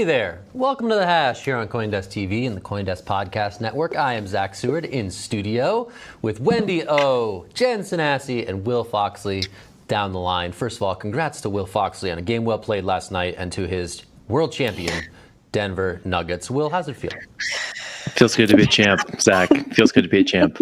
Howdy there. Welcome to The Hash here on CoinDesk TV and the CoinDesk Podcast Network. I am Zach Seward in studio with Wendy O, Jen Sanasi, and Will Foxley down the line. First of all, congrats to Will Foxley on a game well played last night and to his world champion Denver Nuggets. Will, how's it feel? Feels good to be a champ, Zach. Feels good to be a champ.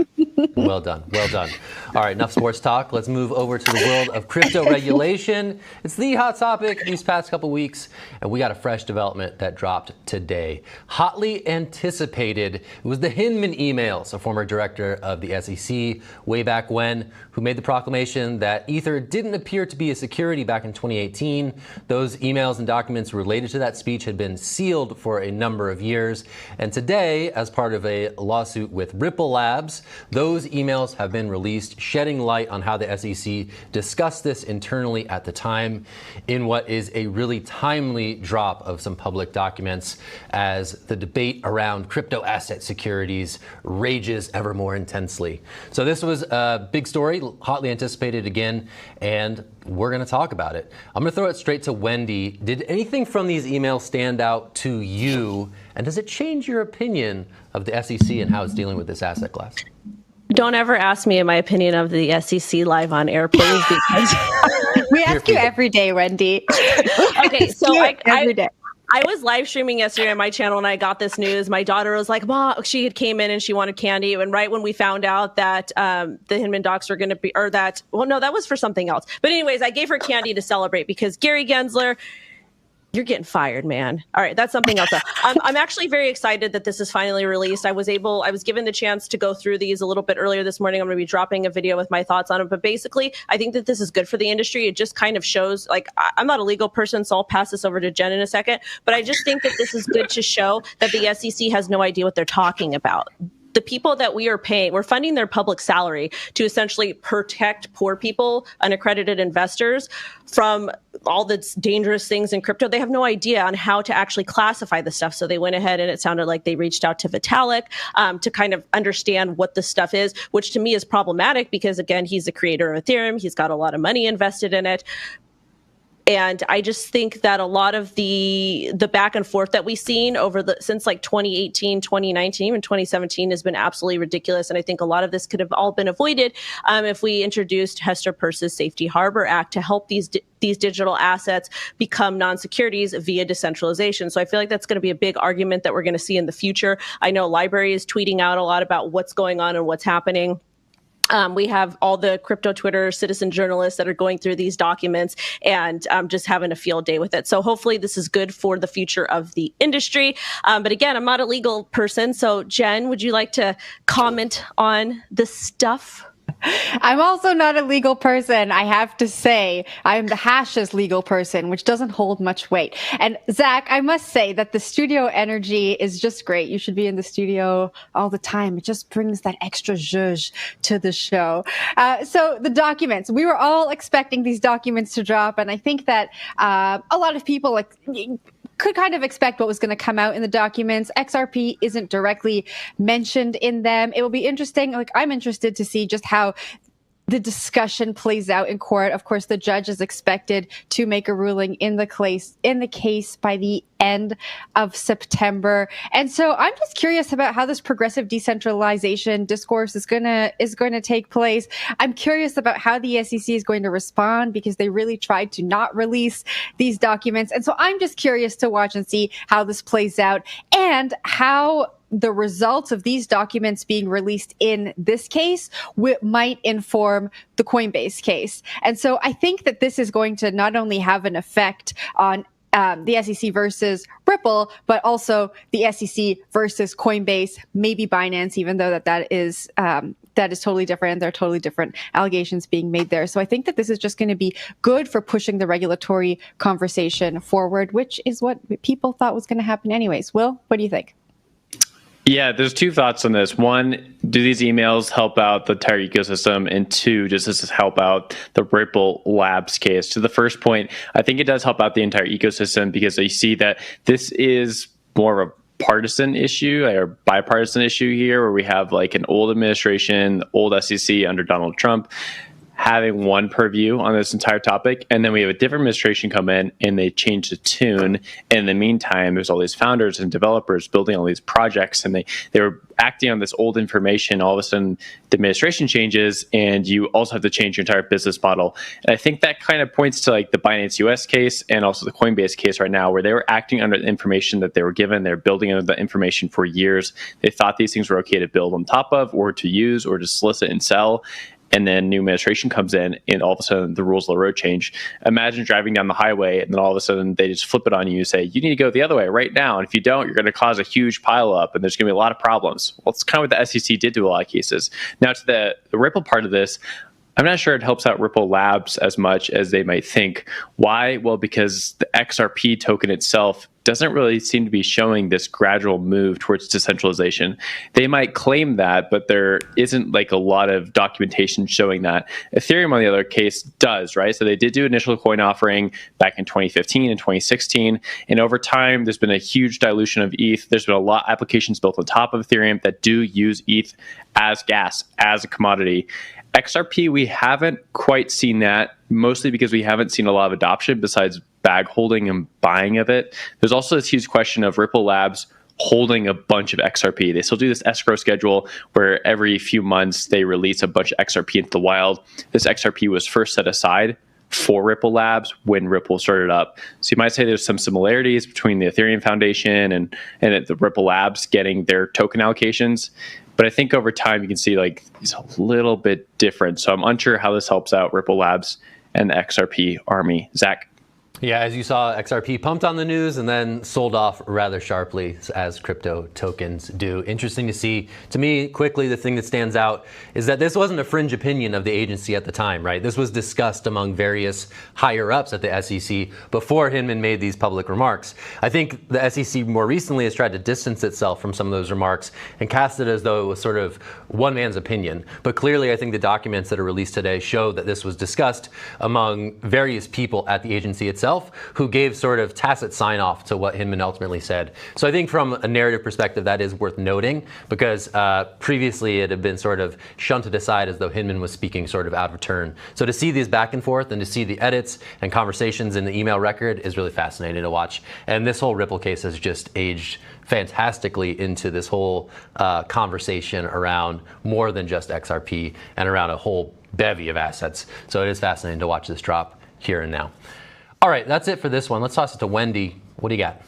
Well done. Well done. All right, enough sports talk. Let's move over to the world of crypto regulation. It's the hot topic these past couple weeks, and we got a fresh development that dropped today. Hotly anticipated. It was the Hinman emails, a former director of the SEC way back when, who made the proclamation that Ether didn't appear to be a security back in 2018. Those emails and documents related to that speech had been sealed for a number of years. And today, as part of a lawsuit with Ripple Labs, those emails have been released, shedding light on how the SEC discussed this internally at the time in what is a really timely drop of some public documents as the debate around crypto asset securities rages ever more intensely. So this was a big story, hotly anticipated again, and we're going to talk about it. I'm going to throw it straight to Wendy. Did anything from these emails stand out to you, and does it change your opinion of the SEC and how it's dealing with this asset class? Don't ever ask me my opinion of the SEC live on air, please, because we ask you every day, Wendy. Okay, so every day. I was live streaming yesterday on my channel and I got this news. My daughter was like, "Mom," she had came in and she wanted candy. And right when we found out that the Hinman docs were going to be, or that, well, no, that was for something else. But anyways, I gave her candy to celebrate because Gary Gensler, you're getting fired, man. All right, that's something else. I'm actually very excited that this is finally released. I was given the chance to go through these a little bit earlier this morning. I'm going to be dropping a video with my thoughts on it. But basically, I think that this is good for the industry. It just kind of shows, like, I'm not a legal person, so I'll pass this over to Jen in a second. But I just think that this is good to show that the SEC has no idea what they're talking about. The people that we are paying, we're funding their public salary to essentially protect poor people, unaccredited investors from all the dangerous things in crypto. They have no idea on how to actually classify the stuff. So they went ahead and it sounded like they reached out to Vitalik to kind of understand what the stuff is, which to me is problematic because, again, he's the creator of Ethereum. He's got a lot of money invested in it. And I just think that a lot of the back and forth that we've seen since like 2018, 2019, even 2017 has been absolutely ridiculous. And I think a lot of this could have all been avoided if we introduced Hester Peirce's Safety Harbor Act to help these digital assets become non-securities via decentralization. So I feel like that's going to be a big argument that we're going to see in the future. I know Library is tweeting out a lot about what's going on and what's happening. We have all the crypto Twitter citizen journalists that are going through these documents and just having a field day with it. So hopefully this is good for the future of the industry. But again, I'm not a legal person. So Jen, would you like to comment on this stuff? I'm also not a legal person. I have to say, I'm the Hash's legal person, which doesn't hold much weight. And Zach, I must say that the studio energy is just great. You should be in the studio all the time. It just brings that extra zhuzh to the show. So the documents, we were all expecting these documents to drop. And I think that a lot of people could kind of expect what was going to come out in the documents. XRP isn't directly mentioned in them. It will be interesting. I'm interested to see just how the discussion plays out in court. Of course, the judge is expected to make a ruling in the case by the end of September. And so I'm just curious about how this progressive decentralization discourse is going to take place. I'm curious about how the SEC is going to respond because they really tried to not release these documents. And so I'm just curious to watch and see how this plays out and how the results of these documents being released in this case might inform the Coinbase case. And so I think that this is going to not only have an effect on the SEC versus Ripple, but also the SEC versus Coinbase, maybe Binance, even though that is totally different. There are totally different allegations being made there. So I think that this is just going to be good for pushing the regulatory conversation forward, which is what people thought was going to happen anyways. Will, what do you think? Yeah, there's two thoughts on this. One, do these emails help out the entire ecosystem? And two, does this help out the Ripple Labs case? To the first point, I think it does help out the entire ecosystem because I see that this is more of a partisan issue or bipartisan issue here where we have like an old administration, old SEC under Donald Trump having one purview on this entire topic. And then we have a different administration come in and they change the tune. And in the meantime, there's all these founders and developers building all these projects, and they were acting on this old information. All of a sudden, the administration changes, and you also have to change your entire business model. And I think that kind of points to like the Binance US case and also the Coinbase case right now, where they were acting under the information that they were given. They're building under the information for years. They thought these things were okay to build on top of, or to use, or to solicit and sell. And then new administration comes in, and all of a sudden the rules of the road change. Imagine driving down the highway, and then all of a sudden they just flip it on you and say, you need to go the other way right now. And if you don't, you're going to cause a huge pile up, and there's going to be a lot of problems. Well, it's kind of what the SEC did to a lot of cases. Now, to the Ripple part of this, I'm not sure it helps out Ripple Labs as much as they might think. Why? Well, because the XRP token itself doesn't really seem to be showing this gradual move towards decentralization. They might claim that, but there isn't like a lot of documentation showing that. Ethereum, on the other case, does, right? So they did do initial coin offering back in 2015 and 2016. And over time, there's been a huge dilution of ETH. There's been a lot of applications built on top of Ethereum that do use ETH as gas, as a commodity. XRP, we haven't quite seen that, mostly because we haven't seen a lot of adoption besides bag holding and buying of it. There's also this huge question of Ripple Labs holding a bunch of XRP. They still do this escrow schedule where every few months they release a bunch of XRP into the wild. This XRP was first set aside for Ripple Labs when Ripple started up. So you might say there's some similarities between the Ethereum Foundation and the Ripple Labs getting their token allocations. But I think over time you can see like it's a little bit different. So I'm unsure how this helps out Ripple Labs and the XRP army. Zach? Yeah, as you saw, XRP pumped on the news and then sold off rather sharply, as crypto tokens do. Interesting to see. To me, quickly, the thing that stands out is that this wasn't a fringe opinion of the agency at the time, right? This was discussed among various higher-ups at the SEC before Hinman made these public remarks. I think the SEC more recently has tried to distance itself from some of those remarks and cast it as though it was sort of one man's opinion. But clearly, I think the documents that are released today show that this was discussed among various people at the agency itself, who gave sort of tacit sign-off to what Hinman ultimately said. So I think from a narrative perspective, that is worth noting, because previously it had been sort of shunted aside as though Hinman was speaking sort of out of turn. So to see these back and forth and to see the edits and conversations in the email record is really fascinating to watch. And this whole Ripple case has just aged fantastically into this whole conversation around more than just XRP and around a whole bevy of assets. So it is fascinating to watch this drop here and now. All right, that's it for this one. Let's toss it to Wendy. What do you got?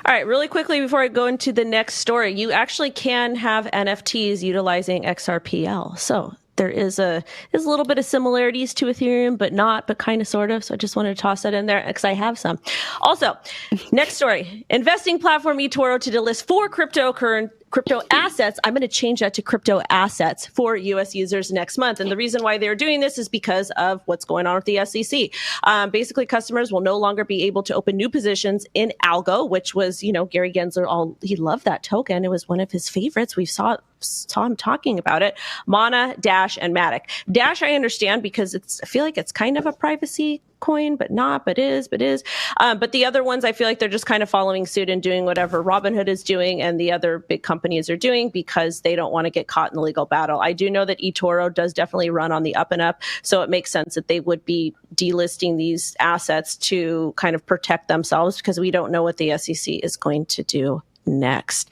All right, really quickly before I go into the next story, you actually can have NFTs utilizing XRPL. So there is a little bit of similarities to Ethereum, but not, but kind of, sort of. So I just wanted to toss that in there because I have some. Also, next story, investing platform Etoro to delist 4 crypto assets. I'm going to change that to crypto assets for U.S. users next month. And the reason why they're doing this is because of what's going on with the SEC. Basically, customers will no longer be able to open new positions in Algo, which was, Gary Gensler, he loved that token. It was one of his favorites. We saw him talking about it. Mana, Dash, and Matic. Dash, I understand because I feel like it's kind of a privacy coin, but not, but is. But the other ones, I feel like they're just kind of following suit and doing whatever Robinhood is doing and the other big companies are doing because they don't want to get caught in the legal battle. I do know that eToro does definitely run on the up and up, so it makes sense that they would be delisting these assets to kind of protect themselves because we don't know what the SEC is going to do next.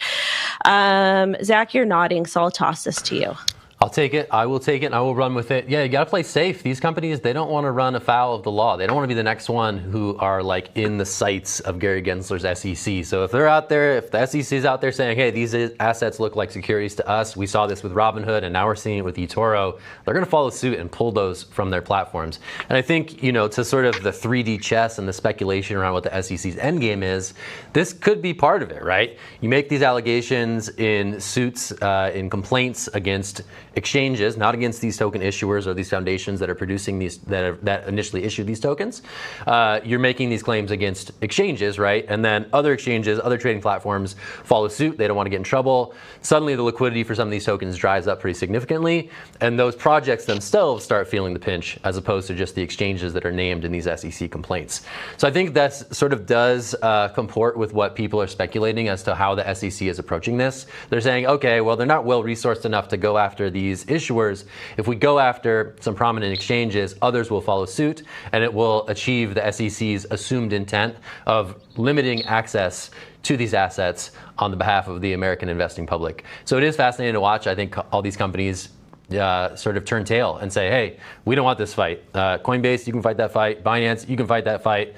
Zach, you're nodding, so I'll toss this to you. I'll take it. I will take it. And I will run with it. Yeah, you got to play safe. These companies, they don't want to run afoul of the law. They don't want to be the next one who are like in the sights of Gary Gensler's SEC. So if they're out there, if the SEC is out there saying, hey, these assets look like securities to us, we saw this with Robinhood and now we're seeing it with eToro, they're going to follow suit and pull those from their platforms. And I think, to sort of the 3D chess and the speculation around what the SEC's endgame is, this could be part of it, right? You make these allegations in suits, in complaints against exchanges, not against these token issuers or these foundations that are producing these, that initially issued these tokens. You're making these claims against exchanges, right? And then other exchanges, other trading platforms follow suit. They don't want to get in trouble. Suddenly the liquidity for some of these tokens dries up pretty significantly. And those projects themselves start feeling the pinch as opposed to just the exchanges that are named in these SEC complaints. So I think that sort of does comport with what people are speculating as to how the SEC is approaching this. They're saying, okay, well, they're not well resourced enough to go after these these issuers, if we go after some prominent exchanges, others will follow suit, and it will achieve the SEC's assumed intent of limiting access to these assets on the behalf of the American investing public. So it is fascinating to watch. I think all these companies sort of turn tail and say, hey, we don't want this fight. Coinbase, you can fight that fight. Binance, you can fight that fight.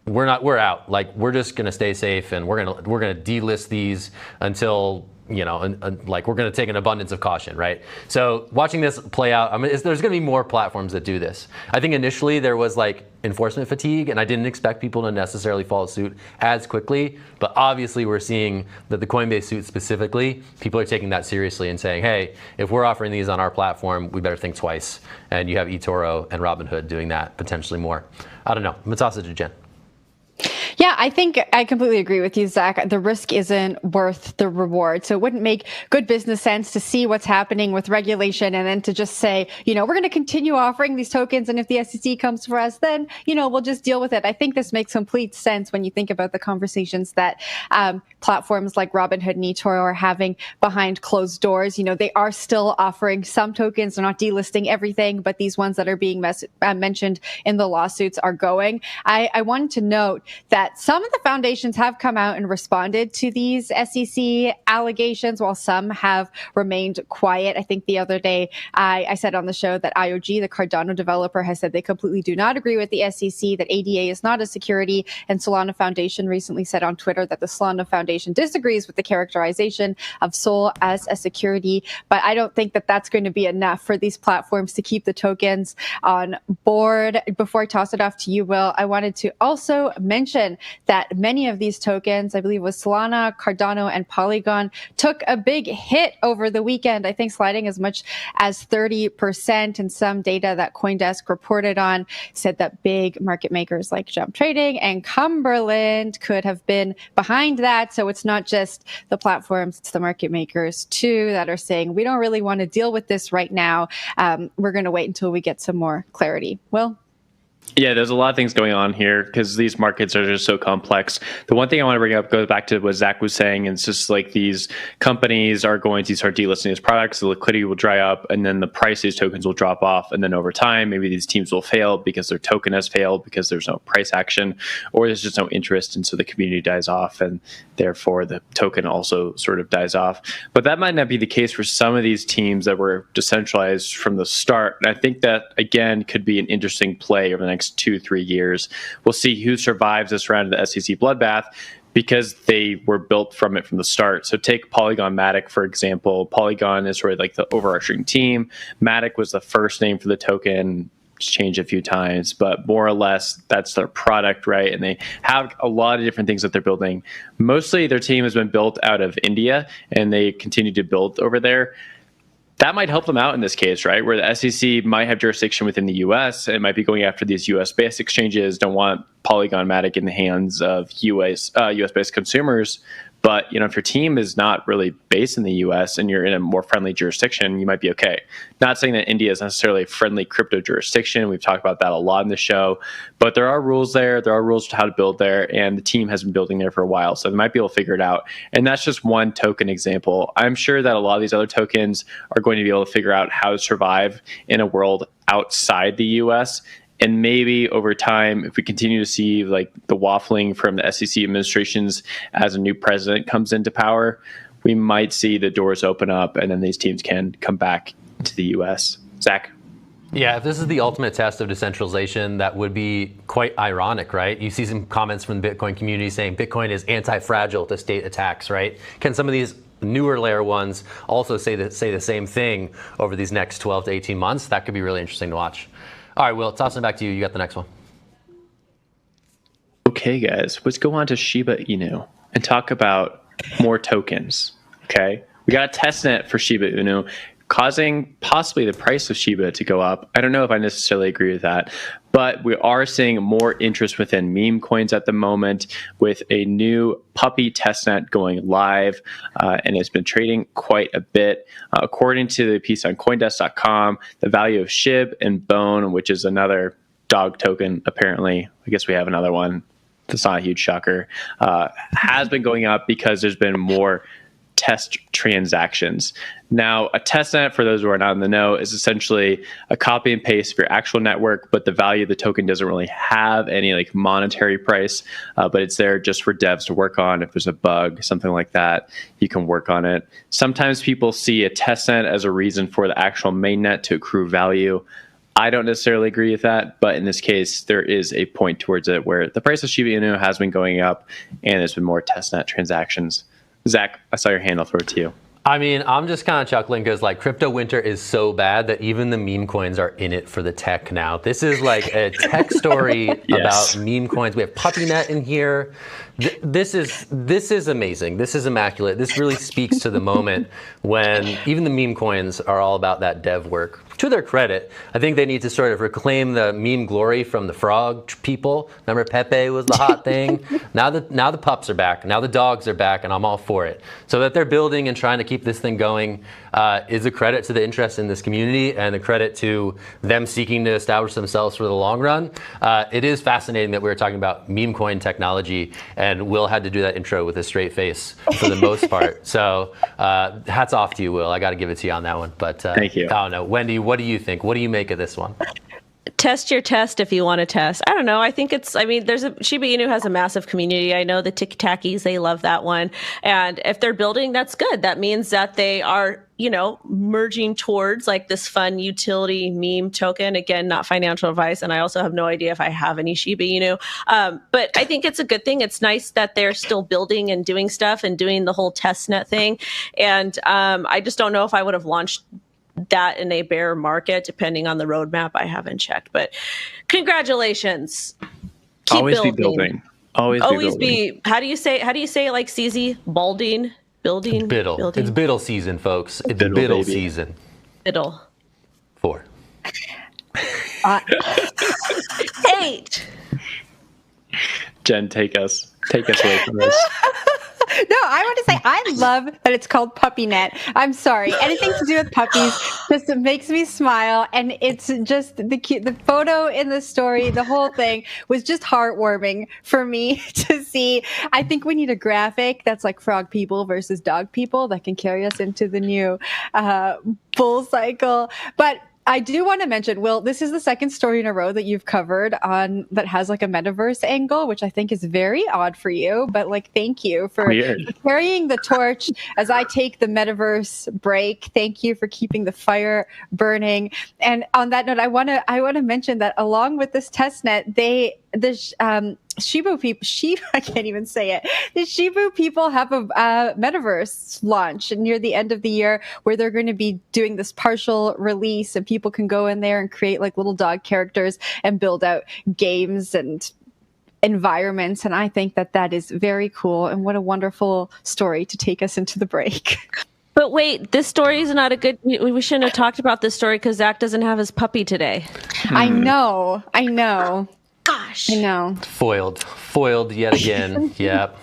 We're out. Like, we're just going to stay safe, and we're going to delist these until, like, we're going to take an abundance of caution, right? So watching this play out, there's going to be more platforms that do this. I think initially there was like enforcement fatigue, and I didn't expect people to necessarily follow suit as quickly. But obviously we're seeing that the Coinbase suit specifically, people are taking that seriously and saying, hey, if we're offering these on our platform, we better think twice. And you have Etoro and Robinhood doing that potentially more. I don't know. I'm going to toss it to Jen. Yeah, I think I completely agree with you, Zach. The risk isn't worth the reward. So it wouldn't make good business sense to see what's happening with regulation and then to just say, we're going to continue offering these tokens. And if the SEC comes for us, then, we'll just deal with it. I think this makes complete sense when you think about the conversations that platforms like Robinhood and Etoro are having behind closed doors. They are still offering some tokens. They're not delisting everything, but these ones that are being mentioned in the lawsuits are going. I wanted to note that some of the foundations have come out and responded to these SEC allegations, while some have remained quiet. I think the other day I said on the show that IOG, the Cardano developer, has said they completely do not agree with the SEC, that ADA is not a security. And Solana Foundation recently said on Twitter that the Solana Foundation disagrees with the characterization of Sol as a security. But I don't think that that's going to be enough for these platforms to keep the tokens on board. Before I toss it off to you, Will, I wanted to also mention that many of these tokens, I believe it was Solana, Cardano, and Polygon, took a big hit over the weekend, I think sliding as much as 30%. And some data that CoinDesk reported on said that big market makers like Jump Trading and Cumberland could have been behind that. So it's not just the platforms, it's the market makers too that are saying, we don't really want to deal with this right now. We're going to wait until we get some more clarity. Will? Yeah, there's a lot of things going on here because these markets are just so complex. The one thing I want to bring up goes back to what Zach was saying. It's just like these companies are going to start delisting these products. The liquidity will dry up, and then the price of these tokens will drop off. And then over time, maybe these teams will fail because their token has failed because there's no price action, or there's just no interest. And so the community dies off, and therefore the token also sort of dies off. But that might not be the case for some of these teams that were decentralized from the start. And I think that, again, could be an interesting play over the next 2-3 years. We'll see who survives this round of the SEC bloodbath because they were built from it from the start. So take Polygon Matic, for example. Polygon is sort of like the overarching team. Matic was the first name for the token. It's changed a few times, but more or less that's their product, right? And they have a lot of different things that they're building. Mostly their team has been built out of India, and they continue to build over there. That might help them out in this case, right? Where the SEC might have jurisdiction within the U.S. and might be going after these U.S.-based exchanges, don't want Polygon Matic in the hands of U.S.-based consumers. But if your team is not really based in the U.S. and you're in a more friendly jurisdiction, you might be okay. Not saying that India is necessarily a friendly crypto jurisdiction. We've talked about that a lot in the show. But there are rules there. There are rules to how to build there. And the team has been building there for a while. So they might be able to figure it out. And that's just one token example. I'm sure that a lot of these other tokens are going to be able to figure out how to survive in a world outside the U.S. And maybe over time, if we continue to see like the waffling from the SEC administrations as a new president comes into power, we might see the doors open up and then these teams can come back to the US. Zach? Yeah, if this is the ultimate test of decentralization, that would be quite ironic, right? You see some comments from the Bitcoin community saying Bitcoin is anti-fragile to state attacks, right? Can some of these newer layer ones also say the same thing over these next 12 to 18 months? That could be really interesting to watch. All right, Will, tossing it back to you. You got the next one. Okay, guys, let's go on to Shiba Inu and talk about more tokens, okay? We got a testnet for Shiba Inu, causing possibly the price of Shiba to go up. I don't know if I necessarily agree with that, but we are seeing more interest within meme coins at the moment with a new puppy testnet going live, and it's been trading quite a bit. According to the piece on CoinDesk.com, the value of SHIB and Bone, which is another dog token, apparently, I guess we have another one, that's not a huge shocker, has been going up because there's been more test transactions. Now, a testnet, for those who are not in the know, is essentially a copy and paste of your actual network, but the value of the token doesn't really have any like monetary price, but it's there just for devs to work on. If there's a bug, something like that, you can work on it. Sometimes people see a testnet as a reason for the actual mainnet to accrue value. I don't necessarily agree with that, but in this case, there is a point towards it where the price of Shiba Inu has been going up and there's been more testnet transactions. Zach, I saw your hand. I'll throw it to you. I mean, I'm just kind of chuckling because like crypto winter is so bad that even the meme coins are in it for the tech now. This is like a tech story Yes. about meme coins. We have PuppyNet in here. This is amazing. This is immaculate. This really speaks to the moment when even the meme coins are all about that dev work. To their credit, I think they need to sort of reclaim the meme glory from the frog people. Remember Pepe was the hot thing? Now the pups are back. Now the dogs are back, and I'm all for it. So that they're building and trying to keep this thing going is a credit to the interest in this community and a credit to them seeking to establish themselves for the long run. It is fascinating that we were talking about meme coin technology, and Will had to do that intro with a straight face for the most part. So hats off to you, Will. I got to give it to you on that one. But Thank you. I don't know. Wendy, what do you think? What do you make of this one? Test your test if you want to test. I don't know. I think Shiba Inu has a massive community. I know the Tiki-Takis, they love that one. And if they're building, that's good. That means that they are, merging towards like this fun utility meme token. Again, not financial advice. And I also have no idea if I have any Shiba Inu. But I think it's a good thing. It's nice that they're still building and doing stuff and doing the whole testnet thing. And I just don't know if I would have launched that in a bear market, depending on the roadmap. I haven't checked, but congratulations. Keep Always building. be building. Always be. How do you say it like CZ? Building. Biddle. Building. It's biddle season, folks. It's Biddle, biddle baby. season. Biddle. 4. 8. Jen, take us away from this. No, I want to say I love that it's called PuppyNet. I'm sorry. Anything to do with puppies just makes me smile. And it's just the photo in the story, the whole thing was just heartwarming for me to see. I think we need a graphic that's like frog people versus dog people that can carry us into the new bull cycle. But I do want to mention, Will, this is the second story in a row that you've covered on that has like a metaverse angle, which I think is very odd for you. But like, thank you for carrying the torch as I take the metaverse break. Thank you for keeping the fire burning. And on that note, I want to mention that along with this testnet, Shiba people, I can't even say it. The Shiba people have a metaverse launch near the end of the year where they're going to be doing this partial release and people can go in there and create like little dog characters and build out games and environments. And I think that is very cool. And what a wonderful story to take us into the break. But wait, this story is not a good. We shouldn't have talked about this story because Zach doesn't have his puppy today. I know. Gosh. I know. Foiled yet again. Yep.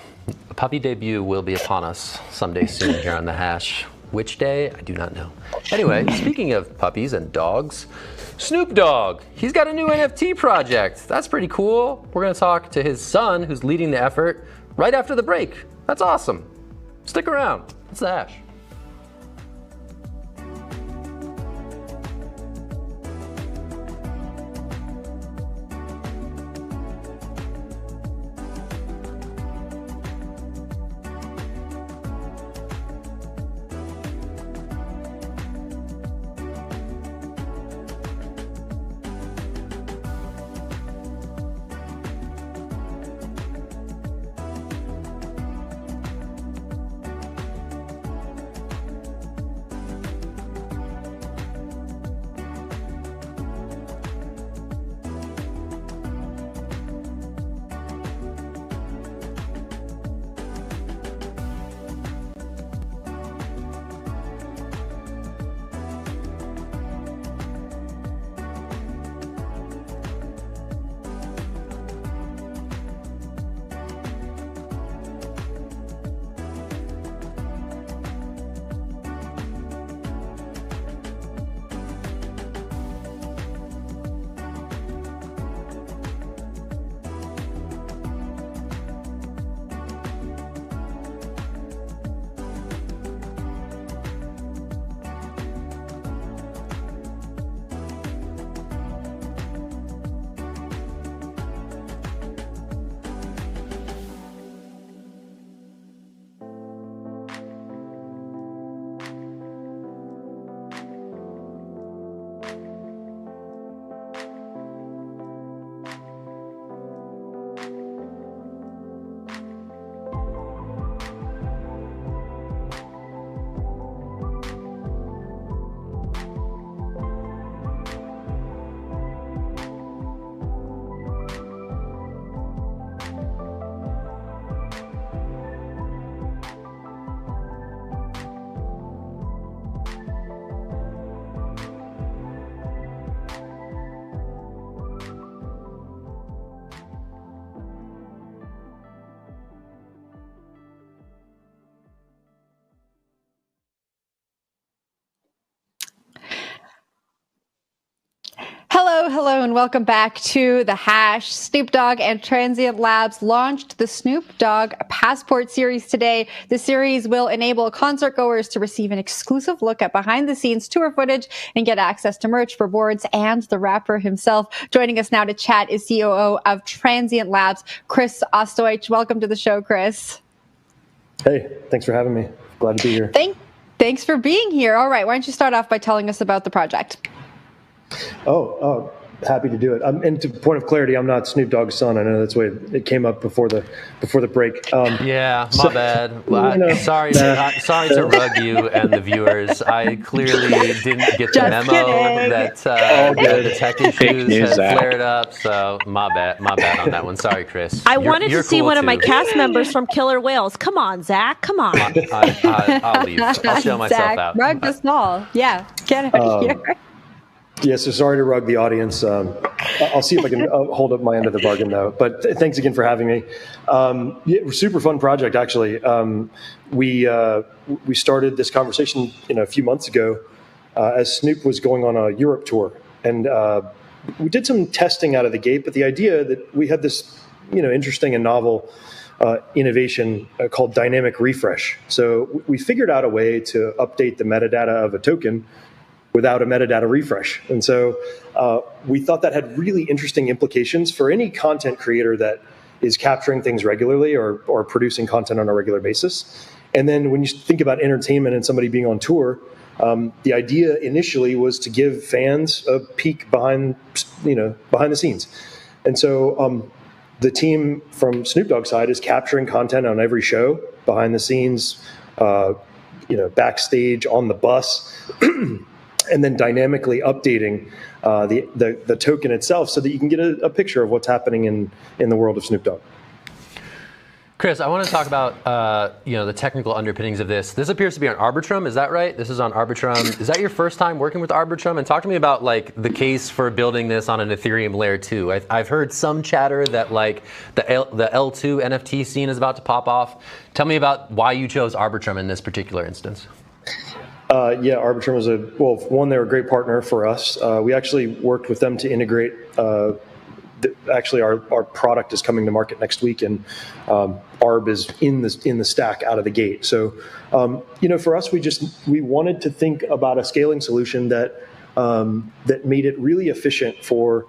A puppy debut will be upon us someday soon here on The Hash. Which day? I do not know. Anyway, speaking of puppies and dogs, Snoop Dogg, he's got a new NFT project. That's pretty cool. We're going to talk to his son, who's leading the effort, right after the break. That's awesome. Stick around. It's The Hash. Hello, and welcome back to The Hash. Snoop Dogg and Transient Labs launched the Snoop Dogg Passport series today. The series will enable concert goers to receive an exclusive look at behind-the-scenes tour footage and get access to merch, rewards, and the rapper himself. Joining us now to chat is COO of Transient Labs, Chris Ostoich. Welcome to the show, Chris. Hey, thanks for having me. Glad to be here. Thanks for being here. All right, why don't you start off by telling us about the project? Happy to do it. And to point of clarity, I'm not Snoop Dogg's son. I know that's the way it came up before the break. Yeah, my bad. Well, sorry to rug you and the viewers. I clearly didn't get the memo that the tech issues had flared up. So my bad on that one. Sorry, Chris. I wanted to see cool one of my too. cast members from Killer Whales. Come on, Zach. Come on. I'll leave. I'll show myself Zach, out. rug us all. Yeah, get out of here. Yeah, so sorry to rug the audience. I'll see if I can hold up my end of the bargain, though. But thanks again for having me. Super fun project, actually. We started this conversation a few months ago as Snoop was going on a Europe tour. And we did some testing out of the gate, but the idea that we had this interesting and novel innovation called dynamic refresh. So we figured out a way to update the metadata of a token without a metadata refresh. And so we thought that had really interesting implications for any content creator that is capturing things regularly or producing content on a regular basis. And then when you think about entertainment and somebody being on tour, the idea initially was to give fans a peek behind the scenes. And so the team from Snoop Dogg's side is capturing content on every show, behind the scenes, backstage, on the bus, and then dynamically updating the token itself so that you can get a picture of what's happening in the world of Snoop Dogg. Chris, I want to talk about the technical underpinnings of this. This appears to be on Arbitrum, is that right? This is on Arbitrum. Is that your first time working with Arbitrum? And talk to me about the case for building this on an Ethereum layer 2. I've heard some chatter that the L2 NFT scene is about to pop off. Tell me about why you chose Arbitrum in this particular instance. Arbitrum is they're a great partner for us. We actually worked with them to integrate. Actually, our product is coming to market next week, and Arb is in the stack out of the gate. So, for us, we wanted to think about a scaling solution that made it really efficient for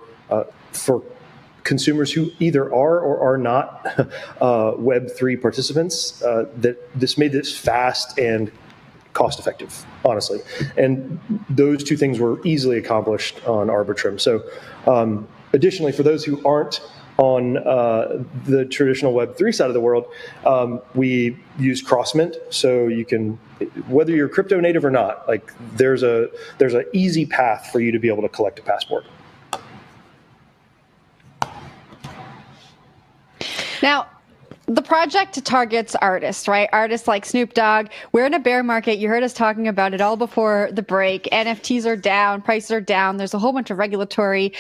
consumers who either are or are not Web3 participants. That this made this fast and cost effective, honestly. And those two things were easily accomplished on Arbitrum. So additionally, for those who aren't on the traditional Web3 side of the world, we use Crossmint. So you can, whether you're crypto native or not, there's an easy path for you to be able to collect a passport. Now, the project targets artists, right? Artists like Snoop Dogg. We're in a bear market. You heard us talking about it all before the break. NFTs are down, prices are down. There's a whole bunch of regulatory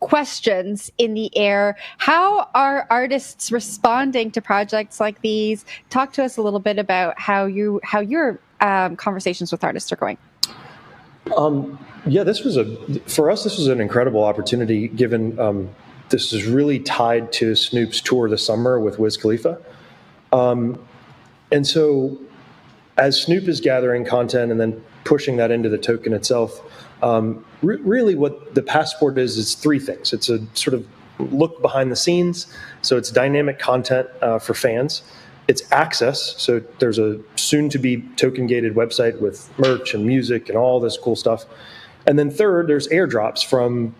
questions in the air. How are artists responding to projects like these? Talk to us a little bit about how your conversations with artists are going. For us, this was an incredible opportunity given this is really tied to Snoop's tour this summer with Wiz Khalifa. And so as Snoop is gathering content and then pushing that into the token itself, really what the passport is three things. It's a sort of look behind the scenes. So it's dynamic content for fans. It's access. So there's a soon-to-be token-gated website with merch and music and all this cool stuff. And then third, there's airdrops from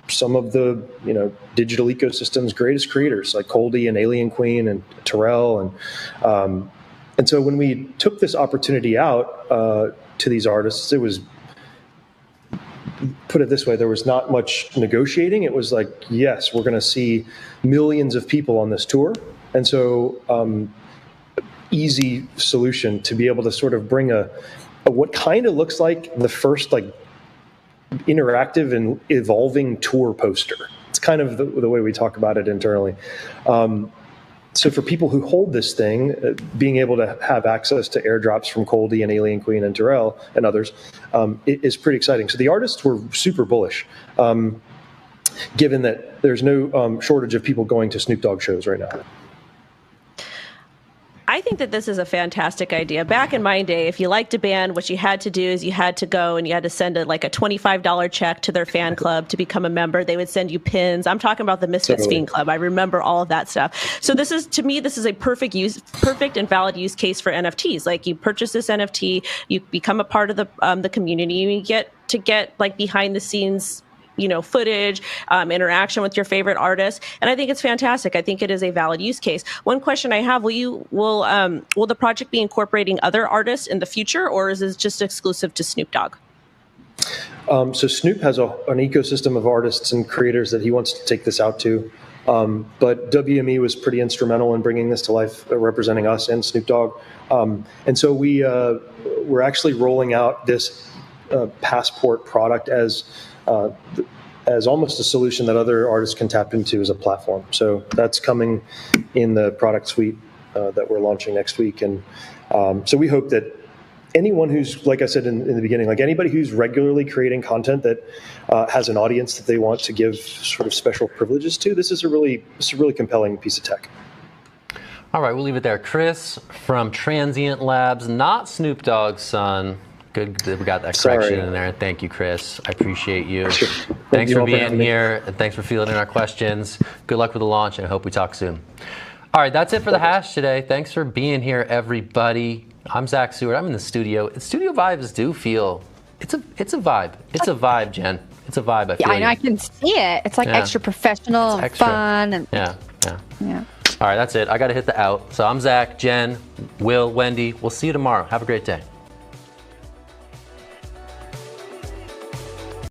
some of the digital ecosystem's greatest creators like Coldie and Alien Queen and Terrell and so when we took this opportunity out to these artists, it was, put it this way, there was not much negotiating. It was like, yes, we're going to see millions of people on this tour, and so easy solution to be able to sort of bring a what kind of looks like the first interactive and evolving tour poster. It's kind of the way we talk about it internally. So for people who hold this thing, being able to have access to airdrops from Coldie and Alien Queen and Terrell and others it is pretty exciting. So the artists were super bullish, given that there's no shortage of people going to Snoop Dogg shows right now. I think that this is a fantastic idea. Back in my day, if you liked a band, what you had to do is you had to go and you had to send a $25 check to their fan club to become a member. They would send you pins. I'm talking about the Misfits Fiend Club. I remember all of that stuff. So this is, to me, this is a perfect and valid use case for NFTs. Like, you purchase this NFT, you become a part of the community, and you get to get like behind the scenes footage, interaction with your favorite artist. And I think it's fantastic. I think it is a valid use case. One question I have, will the project be incorporating other artists in the future, or is this just exclusive to Snoop Dogg? So Snoop has an ecosystem of artists and creators that he wants to take this out to. But WME was pretty instrumental in bringing this to life, representing us and Snoop Dogg. And so we're actually rolling out this passport product as almost a solution that other artists can tap into as a platform. So that's coming in the product suite that we're launching next week. And so we hope that anyone who's, like I said in the beginning, like anybody who's regularly creating content that has an audience that they want to give sort of special privileges to, this is a really compelling piece of tech. All right, we'll leave it there. Chris from Transient Labs, not Snoop Dogg's son. Good that we got that correction in there. Thank you, Chris. I appreciate you. Sure. Thanks for being here, and thanks for fielding our questions. Good luck with the launch, and I hope we talk soon. All right, that's it for the hash today. Thanks for being here, everybody. I'm Zach Seward. I'm in the studio. Studio vibes do feel, it's a vibe. It's a vibe, Jen. It's a vibe. I know. I can see it. It's like extra professional and fun. And yeah. All right, that's it. I got to hit the out. So I'm Zach, Jen, Will, Wendy. We'll see you tomorrow. Have a great day.